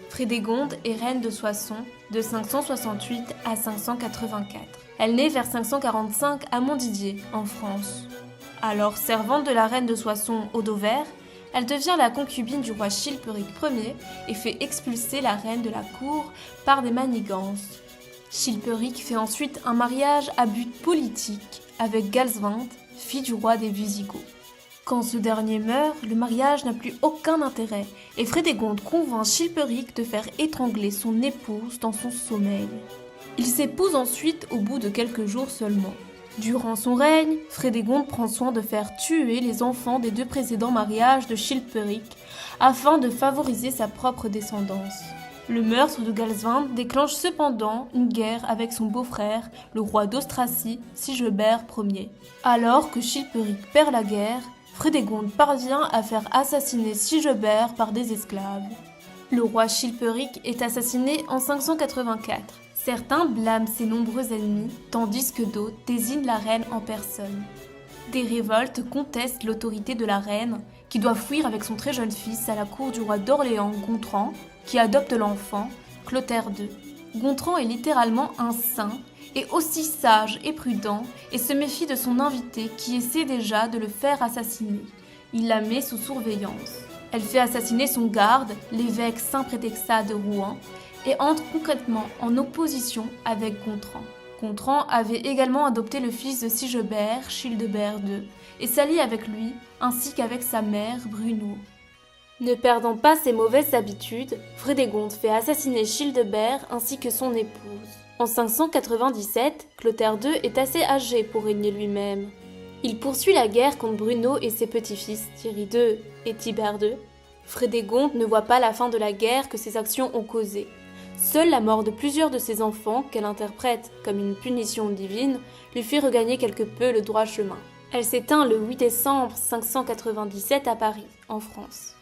Frédégonde est reine de Soissons de 568 à 584. Elle naît vers 545 à Montdidier, en France. Alors servante de la reine de Soissons Audover, elle devient la concubine du roi Chilpéric Ier et fait expulser la reine de la cour par des manigances. Chilpéric fait ensuite un mariage à but politique avec Galswinthe, fille du roi des Visigoths. Quand ce dernier meurt, le mariage n'a plus aucun intérêt et Frédégonde convainc Chilpéric de faire étrangler son épouse dans son sommeil. Ils s'épousent ensuite au bout de quelques jours seulement. Durant son règne, Frédégonde prend soin de faire tuer les enfants des 2 précédents mariages de Chilpéric afin de favoriser sa propre descendance. Le meurtre de Galswinthe déclenche cependant une guerre avec son beau-frère, le roi d'Austrasie, Sigebert Ier. Alors que Chilpéric perd la guerre, Frédégonde parvient à faire assassiner Sigebert par des esclaves. Le roi Chilpéric est assassiné en 584. Certains blâment ses nombreux ennemis, tandis que d'autres désignent la reine en personne. Des révoltes contestent l'autorité de la reine, qui doit fuir avec son très jeune fils à la cour du roi d'Orléans Gontran, qui adopte l'enfant, Clotaire II. Gontran est littéralement un saint, et aussi sage et prudent, et se méfie de son invité qui essaie déjà de le faire assassiner. Il la met sous surveillance. Elle fait assassiner son garde, l'évêque Saint Prétextat de Rouen, et entre concrètement en opposition avec Gontran. Gontran avait également adopté le fils de Sigebert, Childebert II, et s'allie avec lui, ainsi qu'avec sa mère, Bruno. Ne perdant pas ses mauvaises habitudes, Frédégonde fait assassiner Childebert ainsi que son épouse. En 597, Clotaire II est assez âgé pour régner lui-même. Il poursuit la guerre contre Bruno et ses petits-fils, Thierry II et Tibère II. Frédégonde ne voit pas la fin de la guerre que ses actions ont causée. Seule la mort de plusieurs de ses enfants, qu'elle interprète comme une punition divine, lui fait regagner quelque peu le droit chemin. Elle s'éteint le 8 décembre 597 à Paris, en France.